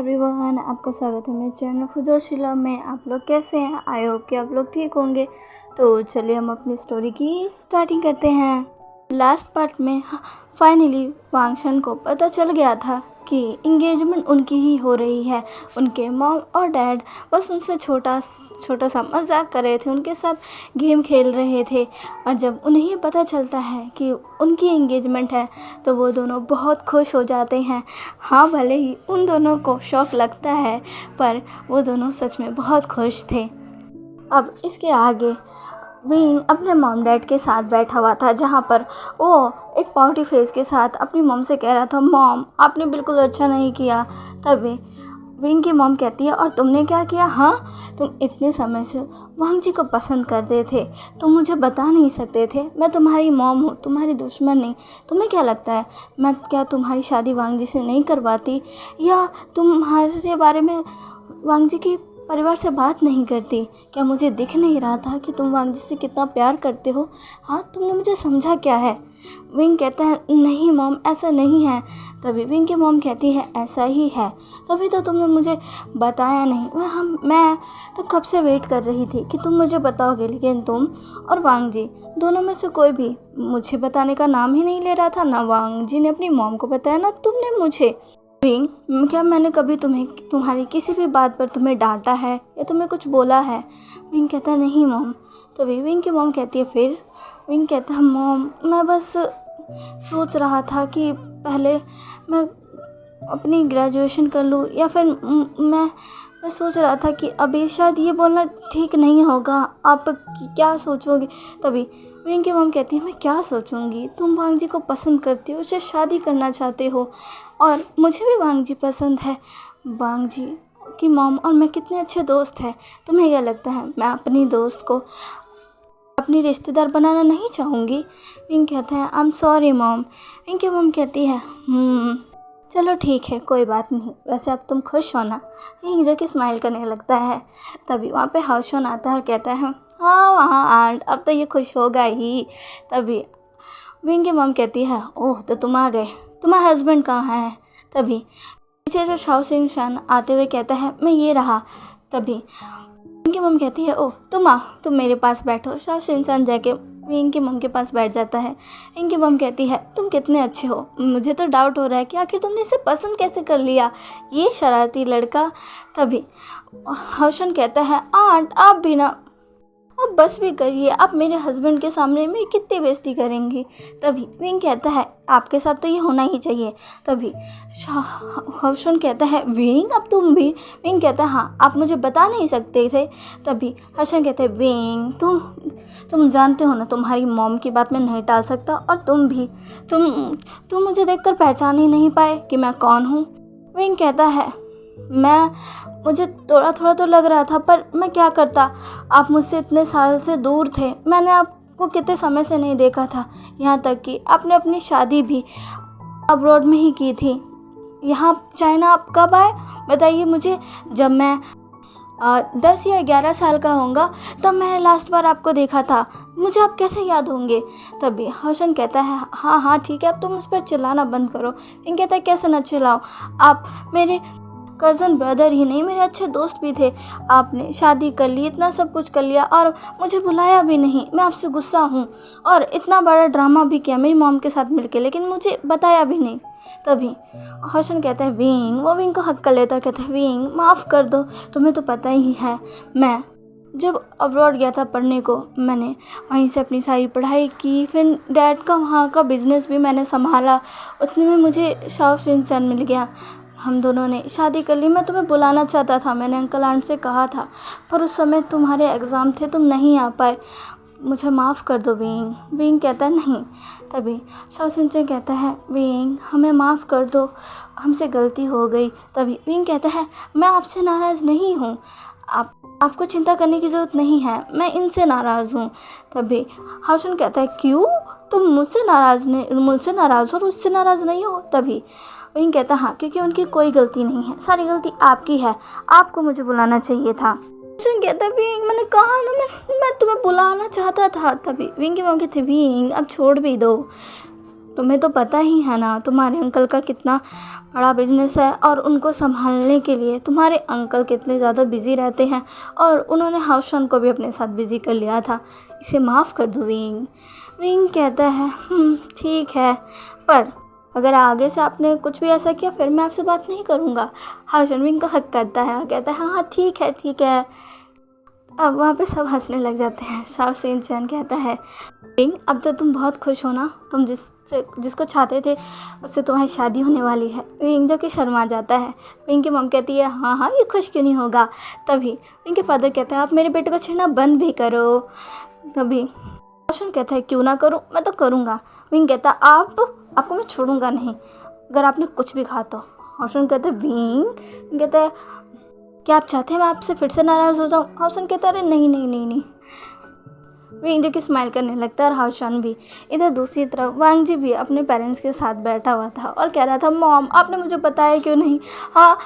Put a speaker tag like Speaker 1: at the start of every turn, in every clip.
Speaker 1: Everyone, आपका स्वागत है मेरे चैनल फुजोशिला में। आप लोग कैसे हैं? आई होप कि आप लोग ठीक होंगे। तो चलिए हम अपनी स्टोरी की स्टार्टिंग करते हैं। लास्ट पार्ट में फाइनली वांगशन को पता चल गया था कि इंगेजमेंट उनकी ही हो रही है। उनके मॉम और डैड बस उनसे छोटा सा मजाक कर रहे थे, उनके साथ गेम खेल रहे थे। और जब उन्हें पता चलता है कि उनकी इंगेजमेंट है तो वो दोनों बहुत खुश हो जाते हैं। हाँ, भले ही उन दोनों को शौक लगता है, पर वो दोनों सच में बहुत खुश थे। अब इसके आगे विंग अपने मॉम डैड के साथ बैठा हुआ था, जहाँ पर वो एक पाउटी फेस के साथ अपनी मॉम से कह रहा था, मॉम आपने बिल्कुल अच्छा नहीं किया। तभी विंग की मॉम कहती है, और तुमने क्या किया? हाँ, तुम इतने समय से वांग जी को पसंद करते थे, तुम मुझे बता नहीं सकते थे? मैं तुम्हारी मॉम हूँ, तुम्हारी दुश्मन नहीं। तुम्हें क्या लगता है मैं क्या तुम्हारी शादी वांग जी से नहीं करवाती, या तुम्हारे बारे में वांग जी की परिवार से बात नहीं करती? क्या मुझे दिख नहीं रहा था कि तुम वांग जी से कितना प्यार करते हो? हाँ, तुमने मुझे समझा क्या है? विंग कहता है, नहीं मॉम, ऐसा नहीं है। तभी विंग की मॉम कहती है, ऐसा ही है, तभी तो तुमने मुझे बताया नहीं। मैं तो कब से वेट कर रही थी कि तुम मुझे बताओगे, लेकिन तुम और वांग जी दोनों में से कोई भी मुझे बताने का नाम ही नहीं ले रहा था। ना वांग जी ने अपनी मॉम को बताया, ना तुमने मुझे। विंग, क्या मैंने कभी तुम्हारी किसी भी बात पर तुम्हें डांटा है या तुम्हें कुछ बोला है? विंग कहता है, नहीं मॉम। तभी विंग की मॉम कहती है, फिर? विंग कहता है, मॉम मैं बस सोच रहा था कि पहले मैं अपनी ग्रेजुएशन कर लूँ, या फिर मैं सोच रहा था कि अभी शायद ये बोलना ठीक नहीं होगा, आप क्या सोचोगे? तभी विंग की मॉम कहती है, मैं क्या सोचूंगी? तुम वांग जी को पसंद करती हो, उससे शादी करना चाहते हो, और मुझे भी वांग जी पसंद है। वांग जी की मॉम और मैं कितने अच्छे दोस्त हैं। तुम्हें क्या लगता है मैं अपनी दोस्त को अपनी रिश्तेदार बनाना नहीं चाहूँगी? विंग कहता है, I am sorry mom. Wing की मॉम कहती है, चलो ठीक है, कोई बात नहीं, वैसे अब तुम खुश हो ना? विंग जो कि स्माइल करने लगता है। तभी वहाँ पे हाउशन आता है और कहता है, हाँ वहाँ आंट, अब तो ये खुश होगा ही। तभी विंग की मॉम कहती है, ओह तो तुम आ गए, तुम्हारा हस्बैंड कहाँ है? तभी पीछे से शाओ सिंह शन आते हुए कहता है, मैं ये रहा। तभी विंग की मॉम कहती है, ओह तुम मेरे पास बैठो। शाओ सिंह शन जाके विंग की मॉम के पास बैठ जाता है। विंग की मॉम कहती है, तुम कितने अच्छे हो, मुझे तो डाउट हो रहा है कि आखिर तुमने इसे पसंद कैसे कर लिया, ये शरारती लड़का। तभी हाउशन कहता है, आंट आप भी ना, अब बस भी करिए, आप मेरे हस्बैंड के सामने मेरी कितनी बेइज्जती करेंगी। तभी विंग कहता है, आपके साथ तो ये होना ही चाहिए। तभी हाउशन कहता है, विंग अब तुम भी? विंग कहता है, हाँ, आप मुझे बता नहीं सकते थे? तभी हाउशन कहते हैं, विंग तुम जानते हो ना, तुम्हारी मॉम की बात मैं नहीं टाल सकता, और तुम भी तुम मुझे देखकर पहचान ही नहीं पाए कि मैं कौन हूँ? विंग कहता है, मुझे थोड़ा थोड़ा तो लग रहा था, पर मैं क्या करता, आप मुझसे इतने साल से दूर थे, मैंने आपको कितने समय से नहीं देखा था, यहाँ तक कि आपने अपनी शादी भी अब्रॉड में ही की थी। यहाँ चाइना आप कब आए बताइए मुझे? जब मैं 10 या 11 साल का होऊंगा, तब मैंने लास्ट बार आपको देखा था, मुझे आप कैसे याद होंगे? तभी हाउशन कहता है, हाँ ठीक है, अब तुम उस पर चिल्लाना बंद करो। विंग कहता है, कैसे न चिल्लाओ, आप मेरे कज़न ब्रदर ही नहीं, मेरे अच्छे दोस्त भी थे। आपने शादी कर ली, इतना सब कुछ कर लिया, और मुझे बुलाया भी नहीं। मैं आपसे गुस्सा हूँ, और इतना बड़ा ड्रामा भी किया मेरी मॉम के साथ मिलके, लेकिन मुझे बताया भी नहीं। तभी हाउशन कहता है, वो विंग को हक कर लेता, कहता है, विंग माफ़ कर दो, तुम्हें तो पता ही है मैं जब अब्रॉड गया था पढ़ने को, मैंने वहीं से अपनी सारी पढ़ाई की, फिर डैड का वहाँ का बिज़नेस भी मैंने संभाला। उतने में मुझे शाओ सिंह सन मिल गया, हम दोनों ने शादी कर ली। मैं तुम्हें बुलाना चाहता था, मैंने अंकल आंट से कहा था, पर उस समय तुम्हारे एग्ज़ाम थे, तुम नहीं आ पाए, मुझे माफ़ कर दो विंग। विंग कहता है, नहीं। तभी शाओ सिंह कहता है, विंग हमें माफ़ कर दो, हमसे गलती हो गई। तभी विंग कहता है, मैं आपसे नाराज़ नहीं हूँ, आपको चिंता करने की ज़रूरत नहीं है, मैं इनसे नाराज़ हूँ। तभी हाउशन कहता है, क्यों? तुम मुझसे नाराज़ हो और उससे नाराज़ नहीं हो? तभी विंग कहता है, हाँ, क्योंकि उनकी कोई गलती नहीं है, सारी गलती आपकी है, आपको मुझे बुलाना चाहिए था। हाउशन कहता है, विंग मैंने कहा ना, मैं तुम्हें बुलाना चाहता था। तभी विंग की मॉम कहती है, विंग अब छोड़ भी दो, तुम्हें तो पता ही है ना तुम्हारे अंकल का कितना बड़ा बिजनेस है और उनको संभालने के लिए तुम्हारे अंकल कितने ज़्यादा बिज़ी रहते हैं और उन्होंने हाउशन को भी अपने साथ बिज़ी कर लिया था। इसे माफ़ कर दो विंग। विंग कहता है ठीक है, पर अगर आगे से आपने कुछ भी ऐसा किया फिर मैं आपसे बात नहीं करूँगा। हाउशन विंग को हक करता है और कहता है हाँ ठीक है ठीक है। अब वहाँ पे सब हंसने लग जाते हैं। शाओ शिन चैन कहता है विंग अब तो तुम बहुत खुश हो ना, तुम जिसको चाहते थे उससे तुम्हारी शादी होने वाली है। विंग जो कि शर्मा जाता है। विंग की मम कहती है हाँ हाँ ये खुश क्यों नहीं होगा। तभी विंग के फादर कहते हैं आप मेरे बेटे को छेड़ना बंद भी करो। तभी रोशन कहता है क्यों ना करूँ, मैं तो करूँगा। विंग कहता आपको मैं छोड़ूंगा नहीं अगर आपने कुछ भी कहा तो। रोशन कहता है विंग कहता है क्या आप चाहते हैं मैं आपसे फिर से नाराज़ हो जाऊँ। हाउसन कहता है अरे नहीं नहीं नहीं नहीं। विंग जो कि स्माइल करने लगता है और हाउशन भी। इधर दूसरी तरफ वांग जी भी अपने पेरेंट्स के साथ बैठा हुआ था और कह रहा था मॉम आपने मुझे बताया क्यों नहीं। हाँ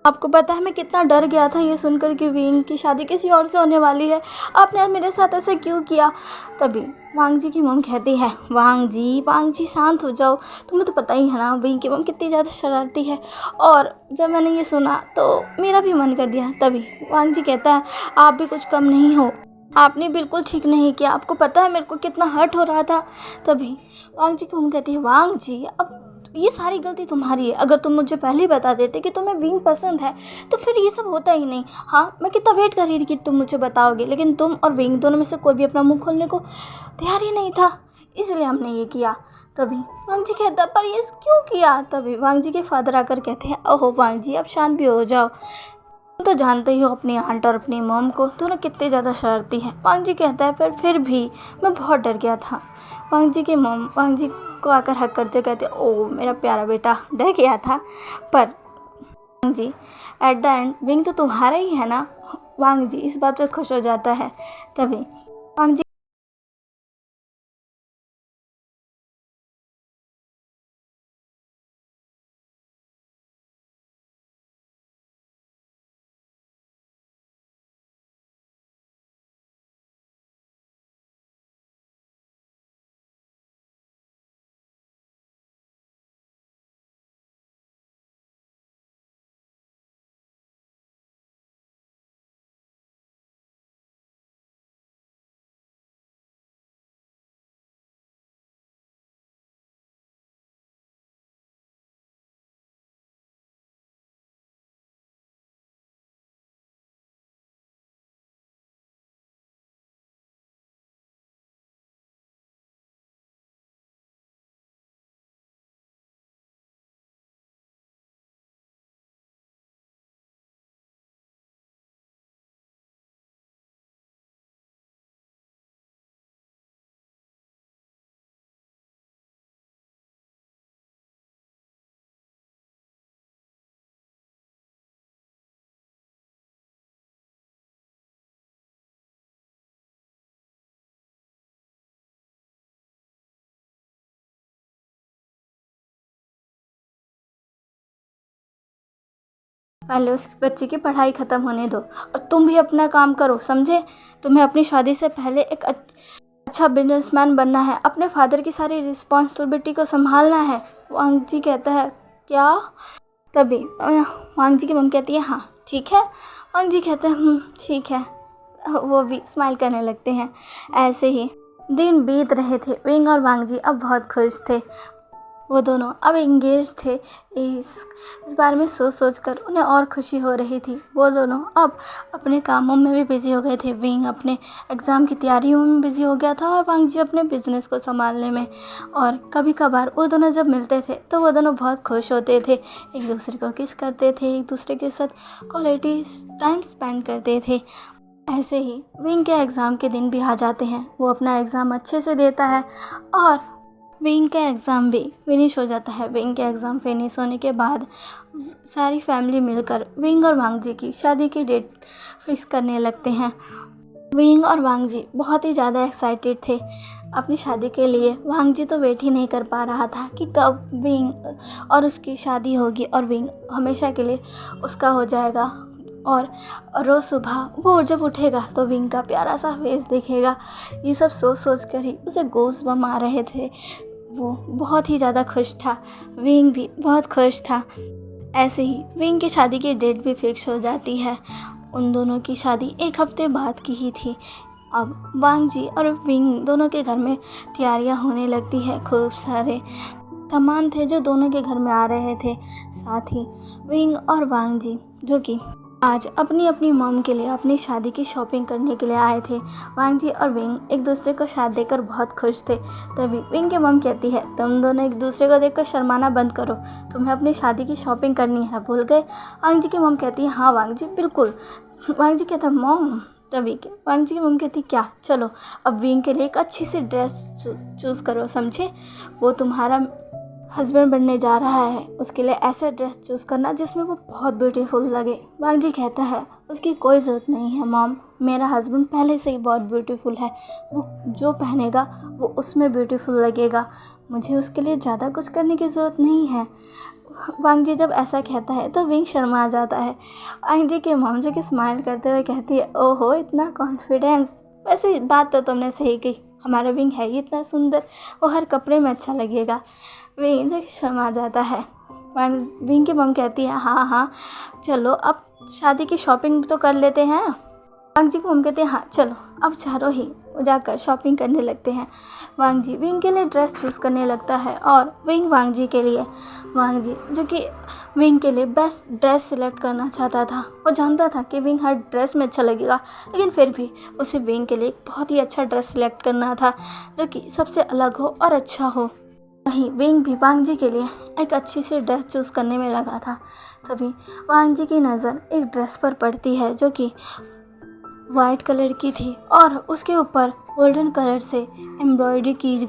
Speaker 1: आपको पता है मैं कितना डर गया था ये सुनकर कि विंग की शादी किसी और से होने वाली है, आपने आज मेरे साथ ऐसे क्यों किया। तभी वांग जी की मम कहती है वांग जी शांत हो जाओ, तुम्हें तो पता ही है ना विंग की मम कितनी ज़्यादा शरारती है और जब मैंने ये सुना तो मेरा भी मन कर दिया। तभी वांग जी कहता है आप भी कुछ कम नहीं हो, आपने बिल्कुल ठीक नहीं किया, आपको पता है मेरे को कितना हर्ट हो रहा था। तभी वांग जी की मम कहती है वांग जी अब ये सारी गलती तुम्हारी है, अगर तुम मुझे पहले ही बता देते कि तुम्हें विंग पसंद है तो फिर ये सब होता ही नहीं। हाँ मैं कितना वेट कर रही थी कि तुम मुझे बताओगे, लेकिन तुम और विंग दोनों में से कोई भी अपना मुंह खोलने को तैयार ही नहीं था, इसलिए हमने ये किया। तभी वांग जी कहता पर ये क्यों किया। तभी वांग जी के फादर आकर कहते हैं ओहो वांग जी अब शांत भी हो जाओ, तुम तो जानते ही हो अपनी आंट और अपनी मॉम को, दोनों कितने ज़्यादा शरारती हैं। वांग जी कहता है पर फिर भी मैं बहुत डर गया था। वांग जी की मॉम वांग जी को आकर हक करते कहते ओ मेरा प्यारा बेटा डर गया था, पर वांग जी एट द एंड विंग तो तुम्हारा ही है ना। वांग जी इस बात पर खुश हो जाता है। तभी वांग जी पहले उस बच्चे की पढ़ाई ख़त्म होने दो और तुम भी अपना काम करो समझे। तुम्हें अपनी शादी से पहले एक अच्छा बिजनेसमैन बनना है, अपने फादर की सारी रिस्पॉन्सिबिलिटी को संभालना है। वांग जी कहता है क्या। तभी वांग जी की मम कहती है हाँ ठीक है। वांग जी कहते हैं ठीक है। वो भी स्माइल करने लगते हैं। ऐसे ही दिन बीत रहे थे। विंग और वांग जी अब बहुत खुश थे, वो दोनों अब एंगेज थे। इस बारे में सोच कर उन्हें और खुशी हो रही थी। वो दोनों अब अपने कामों में भी बिज़ी हो गए थे। विंग अपने एग्ज़ाम की तैयारियों में बिज़ी हो गया था और वांग जी अपने बिज़नेस को संभालने में। और कभी कभार वो दोनों जब मिलते थे तो वो दोनों बहुत खुश होते थे, एक दूसरे को किस करते थे, एक दूसरे के साथ क्वालिटी टाइम स्पेंड करते थे। ऐसे ही विंग के एग्ज़ाम के दिन भी आ जाते हैं। वो अपना एग्ज़ाम अच्छे से देता है और विंग का एग्ज़ाम भी फिनिश हो जाता है। विंग के एग्ज़ाम फिनिश होने के बाद सारी फैमिली मिलकर विंग और वांग जी की शादी की डेट फिक्स करने लगते हैं। विंग और वांग जी बहुत ही ज़्यादा एक्साइटेड थे अपनी शादी के लिए। वांग जी तो वेट ही नहीं कर पा रहा था कि कब विंग और उसकी शादी होगी और विंग हमेशा के लिए उसका हो जाएगा। और रोज़ सुबह वो जब उठेगा तो विंग का प्यारा सा फेस देखेगा। ये सब सोच कर ही उसे गोज़ बम्प आ रहे थे। वो बहुत ही ज़्यादा खुश था, विंग भी बहुत खुश था। ऐसे ही विंग की शादी की डेट भी फिक्स हो जाती है। उन दोनों की शादी एक हफ्ते बाद की ही थी। अब वांग जी और विंग दोनों के घर में तैयारियां होने लगती है। खूब सारे सामान थे जो दोनों के घर में आ रहे थे। साथ ही विंग और वांग जी जो कि आज अपनी अपनी मॉम के लिए अपनी शादी की शॉपिंग करने के लिए आए थे। वांग जी और विंग एक दूसरे को साथ देखकर बहुत खुश थे। तभी विंग की मॉम कहती है, तुम दोनों एक दूसरे को देखकर शर्माना बंद करो, तुम्हें अपनी शादी की शॉपिंग करनी है, भूल गए? वांग जी की मॉम कहती है, हाँ वांग जी बिल्कुल। वांग जी कहता है, मॉम तभी के वांग जी की मॉम कहती, क्या, चलो अब विंग के लिए एक अच्छी सी ड्रेस चूज़ करो, समझे? वो तुम्हारा हस्बैंड बनने जा रहा है, उसके लिए ऐसा ड्रेस चूज़ करना जिसमें वो बहुत ब्यूटीफुल लगे। वांग जी कहता है, उसकी कोई ज़रूरत नहीं है मॉम, मेरा हस्बैंड पहले से ही बहुत ब्यूटीफुल है, वो जो पहनेगा वो उसमें ब्यूटीफुल लगेगा, मुझे उसके लिए ज़्यादा कुछ करने की ज़रूरत नहीं है। वांग जी जब ऐसा कहता है तो विंग शर्मा जाता है। वांग जी की मॉम जो कि स्माइल करते हुए कहती है, ओहो इतना कॉन्फिडेंस, वैसे बात तो तुमने सही कही, हमारा विंग है ही इतना सुंदर, वो हर कपड़े में अच्छा लगेगा। विंग जो कि शर्मा जाता है। विंग की मॉम कहती है, हाँ हाँ चलो अब शादी की शॉपिंग तो कर लेते हैं। वांग जी की मॉम कहती है, हाँ चलो अब चारों ही जाकर शॉपिंग करने लगते हैं। वांग जी विंग के लिए ड्रेस चूज़ करने लगता है और विंग वांग जी के लिए। वांग जी जो कि विंग के लिए बेस्ट ड्रेस सिलेक्ट करना चाहता था, वो जानता था कि विंग हर ड्रेस में अच्छा लगेगा, लेकिन फिर भी उसे विंग के लिए एक बहुत ही अच्छा ड्रेस सिलेक्ट करना था जो कि सबसे अलग हो और अच्छा हो। वहीं विंग भी वांग जी के लिए एक अच्छी सी ड्रेस चूज़ करने में लगा था। तभी वांग जी की नज़र एक ड्रेस पर पड़ती है जो कि वाइट कलर की थी और उसके ऊपर गोल्डन कलर से एम्ब्रॉयडरी की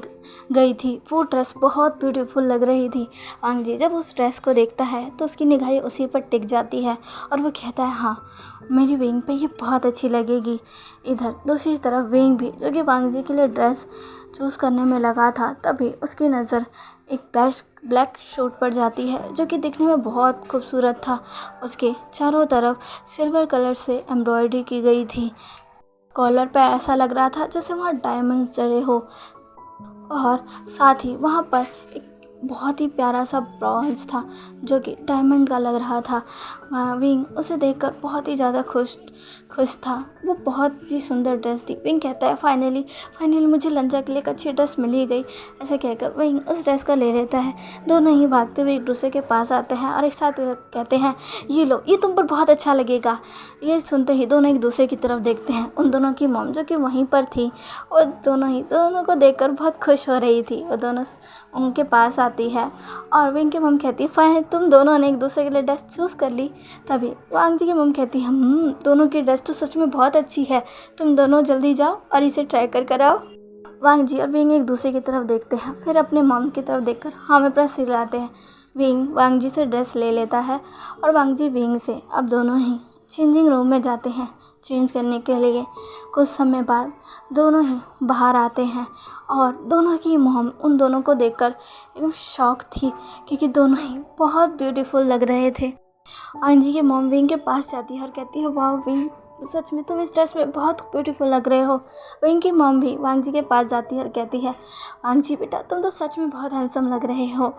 Speaker 1: गई थी। वो ड्रेस बहुत ब्यूटीफुल लग रही थी। वांग जी जब उस ड्रेस को देखता है तो उसकी निगाहें उसी पर टिक जाती है और वो कहता है, हाँ मेरी विंग पे ये बहुत अच्छी लगेगी। इधर दूसरी तरफ विंग भी जो कि वांग जी के लिए ड्रेस चूज़ करने में लगा था, तभी उसकी नज़र एक ब्लैक सूट पर जाती है जो कि दिखने में बहुत खूबसूरत था। उसके चारों तरफ सिल्वर कलर से एम्ब्रॉयडरी की गई थी। कॉलर पे ऐसा लग रहा था जैसे वहाँ डायमंड्स जड़े हो और साथ ही वहाँ पर एक बहुत ही प्यारा सा ब्रॉन्ज था जो कि डायमंड का लग रहा था। विंग उसे देखकर बहुत ही ज़्यादा खुश था। वो बहुत ही सुंदर ड्रेस थी। विंग कहता है, फाइनली मुझे लंचा के लिए एक अच्छी ड्रेस मिल ही गई। ऐसे कहकर विंग उस ड्रेस को ले लेता है। दोनों ही भागते हुए एक दूसरे के पास आते हैं और एक साथ कहते हैं, ये लो, ये तुम पर बहुत अच्छा लगेगा। ये सुनते ही दोनों एक दूसरे की तरफ देखते हैं। उन दोनों की मॉम जो कि वहीं पर थी, वो दोनों को देखकर बहुत खुश हो रही थी। वो दोनों उनके पास आती है और विंग की मम कहती है, फाइन तुम दोनों ने एक दूसरे के लिए ड्रेस चूज़ कर ली। तभी वांग जी की मम कहती है, दोनों की ड्रेस तो सच में बहुत अच्छी है, तुम दोनों जल्दी जाओ और इसे ट्राई कर कर आओ। वांग जी और विंग एक दूसरे की तरफ देखते हैं, फिर अपने मम की तरफ देखकर हाँ में प्रेस हिलाते हैं। विंग वांग जी से ड्रेस ले लेता है और वांग जी विंग से। अब दोनों ही चेंजिंग रूम में जाते हैं चेंज करने के लिए। कुछ समय बाद दोनों ही बाहर आते हैं और दोनों की मॉम उन दोनों को देखकर एकदम शॉक थी क्योंकि दोनों ही बहुत ब्यूटीफुल लग रहे थे। अंजी की मॉम विंग के पास जाती है और कहती है, वाह विंग, सच में तुम इस ड्रेस में बहुत ब्यूटीफुल लग रहे हो। विंग की मॉम भी वांग जी के पास जाती है और कहती है, वांग जी बेटा तुम तो सच में बहुत हैंडसम लग रहे हो।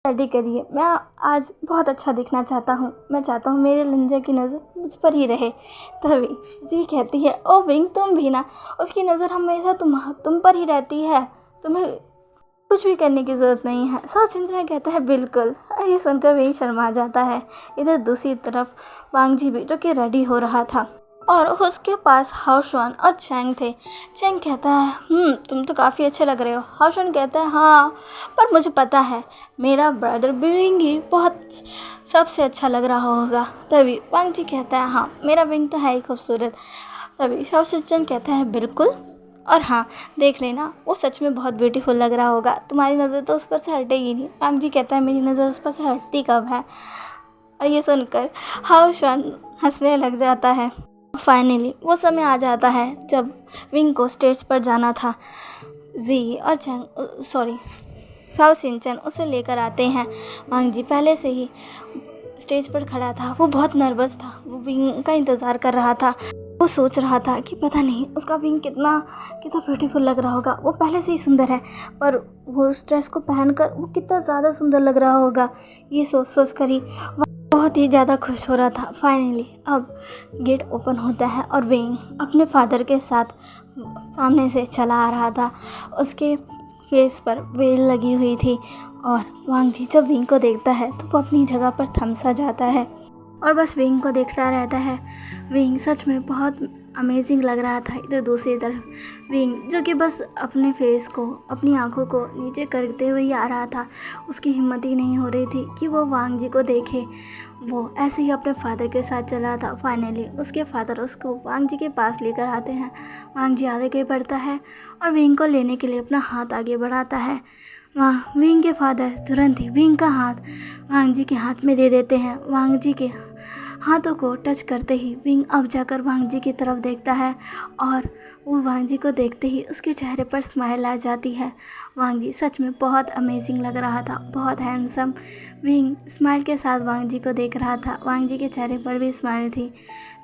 Speaker 1: रेडी करिए, मैं आज बहुत अच्छा दिखना चाहता हूँ। मैं चाहता हूँ मेरे लंजा की नज़र मुझ पर ही रहे। तभी जी कहती है, ओ विंग तुम भी ना, उसकी नज़र हमेशा तुम पर ही रहती है, तुम्हें कुछ भी करने की ज़रूरत नहीं है। साओ शिनचैन कहता है बिल्कुल। और ये सुनकर विंग शर्मा जाता है। इधर दूसरी तरफ वांग जी भी, जो कि रेडी हो रहा था, और उसके पास हाओशुआन और चैंग थे। चैंग कहता है तुम तो काफ़ी अच्छे लग रहे हो। हाओशुआन कहता है हाँ, पर मुझे पता है मेरा ब्रदर विंग ही बहुत सबसे अच्छा लग रहा होगा। तभी वांग जी कहता है हाँ, मेरा विंग तो है ही खूबसूरत। तभी साओ शिनचैन कहता है बिल्कुल, और हाँ देख लेना, वो सच में बहुत ब्यूटीफुल लग रहा होगा। तुम्हारी नज़र तो उस पर से हटेगी नहीं। वांग जी कहता है मेरी नज़र उस पर से हटती कब है। और ये सुनकर हाओशुआन हंसने लग जाता है। फाइनली वो समय आ जाता है जब विंग को स्टेज पर जाना था। जी और साओ शिनचैन उसे लेकर आते हैं। वांग जी पहले से ही स्टेज पर खड़ा था। वो बहुत नर्वस था। वो विंग का इंतज़ार कर रहा था। वो सोच रहा था कि पता नहीं उसका विंग कितना ब्यूटीफुल लग रहा होगा। वो पहले से ही सुंदर है, पर वो उस ड्रेस को पहनकर वो कितना ज़्यादा सुंदर लग रहा होगा। ये सोच कर ही बहुत ही ज़्यादा खुश हो रहा था। फाइनली अब गेट ओपन होता है और विंग अपने फादर के साथ सामने से चला आ रहा था। उसके फेस पर वेल लगी हुई थी, और वांग जी जब विंग को देखता है तो वो अपनी जगह पर थम सा जाता है और बस विंग को देखता रहता है। विंग सच में बहुत अमेजिंग लग रहा था। इधर दूसरी तरफ विंग, जो कि बस अपने फेस को, अपनी आंखों को नीचे करते हुए ही आ रहा था। उसकी हिम्मत ही नहीं हो रही थी कि वो वांग जी को देखे। वो ऐसे ही अपने फादर के साथ चला था। फाइनली उसके फादर उसको वांग जी के पास लेकर आते हैं। वांग जी आगे बढ़ता है और विंग को लेने के लिए अपना हाथ आगे बढ़ाता है। वहाँ विंग के फादर तुरंत ही विंग का हाथ वांग जी के हाथ में दे देते हैं। वांग जी के हाथों को टच करते ही विंग अब जाकर वांग जी की तरफ देखता है, और वो वांग जी को देखते ही उसके चेहरे पर स्माइल आ जाती है। वांग जी सच में बहुत अमेजिंग लग रहा था, बहुत हैंडसम। विंग स्माइल के साथ वांग जी को देख रहा था। वांग जी के चेहरे पर भी स्माइल थी।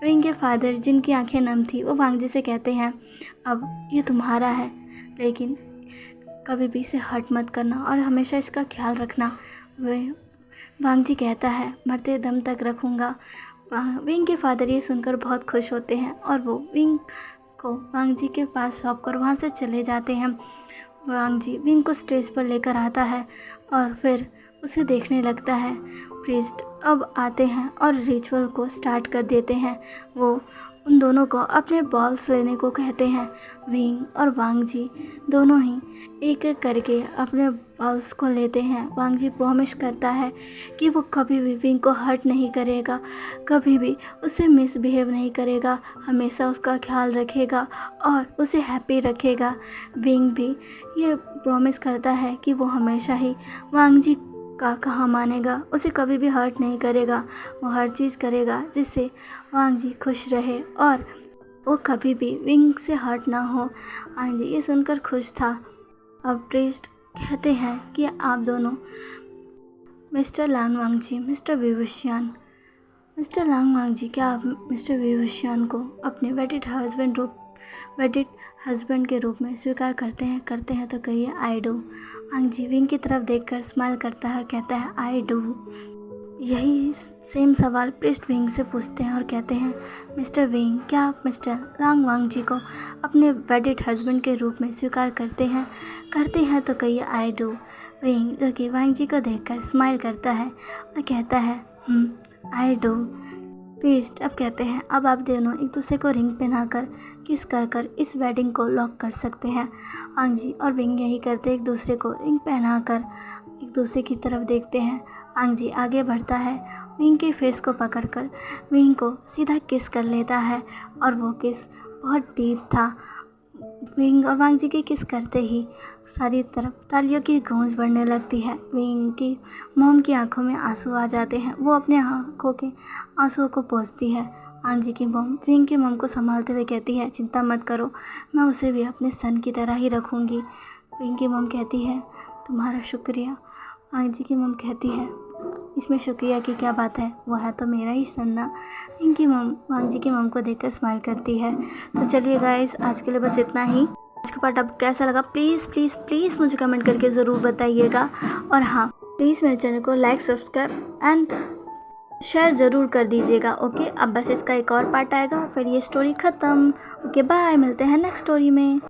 Speaker 1: विंग के फादर, जिनकी आंखें नम थी, वो वांग जी से कहते हैं अब ये तुम्हारा है, लेकिन कभी भी इसे हर्ट मत करना और हमेशा इसका ख्याल रखना। वांग जी कहता है मरते दम तक रखूँगा। विंग के फादर ये सुनकर बहुत खुश होते हैं और वो विंग को वांग जी के पास सौंप कर वहाँ से चले जाते हैं। वांग जी विंग को स्टेज पर लेकर आता है और फिर उसे देखने लगता है। प्रीस्ट अब आते हैं और रिचुअल को स्टार्ट कर देते हैं। वो उन दोनों को अपने बॉल्स लेने को कहते हैं। विंग और वांग जी दोनों ही एक एक करके अपने बॉल्स को लेते हैं। वांग जी प्रॉमिस करता है कि वो कभी भी विंग को हर्ट नहीं करेगा, कभी भी उससे मिसबिहेव नहीं करेगा, हमेशा उसका ख्याल रखेगा और उसे हैप्पी रखेगा। विंग भी ये प्रॉमिस करता है कि वो हमेशा ही वांग जी का कहा मानेगा, उसे कभी भी हर्ट नहीं करेगा। वो हर चीज़ करेगा जिससे वांग जी खुश रहे और वो कभी भी विंग से हर्ट ना हो। वांग जी ये सुनकर खुश था। अब प्रीस्ट कहते हैं कि आप दोनों मिस्टर लांग वांग जी, मिस्टर विवुशियन, मिस्टर लांग वांग जी, क्या आप मिस्टर विवुशियन को अपने वेडिड हस्बैंड के रूप में स्वीकार करते हैं तो कहिए I do. Wang ji wing की तरफ देखकर स्माइल करता है और कहता है आई डू। यही सेम सवाल प्रीस्ट विंग से पूछते हैं और कहते हैं मिस्टर विंग, क्या आप मिस्टर लांग वांग जी को अपने वेडिड हस्बैंड के रूप में स्वीकार करते हैं तो कहिए आई डू। विंग, जो कि वांग जी को देखकर स्माइल करता है और कहता है आई डू। प्रीस्ट अब कहते हैं अब आप दोनों एक दूसरे को रिंग पहनाकर किस कर इस वेडिंग को लॉक कर सकते हैं। वांग जी और विंग यही करते एक दूसरे को रिंग पहनाकर एक दूसरे की तरफ देखते हैं। वांग जी आगे बढ़ता है, विंग के फेस को पकड़कर विंग को सीधा किस कर लेता है और वो किस बहुत डीप था। विंग और वांग जी के किस करते ही सारी तरफ तालियों की गूंज बढ़ने लगती है। विंग की मॉम की आंखों में आंसू आ जाते हैं। वो अपने आंखों के आंसुओं को पोंछती है। वांग जी की मॉम विंग की मॉम को संभालते हुए कहती है चिंता मत करो, मैं उसे भी अपने सन की तरह ही रखूँगी। विंग की मॉम कहती है तुम्हारा शुक्रिया। वांग जी की मॉम कहती है इसमें शुक्रिया की क्या बात है, वो है तो मेरा ही सन ना। इनकी मॉम वांग जी की मॉम को देखकर स्माइल करती है। तो चलिए गाइस, आज के लिए बस इतना ही। आज का पार्ट अब कैसा लगा प्लीज़ प्लीज़ प्लीज़ मुझे कमेंट करके ज़रूर बताइएगा। और हाँ, प्लीज़ मेरे चैनल को लाइक, सब्सक्राइब एंड शेयर ज़रूर कर दीजिएगा। ओके, अब बस इसका एक और पार्ट आएगा फिर ये स्टोरी ख़त्म। ओके बाय, मिलते हैं नेक्स्ट स्टोरी में।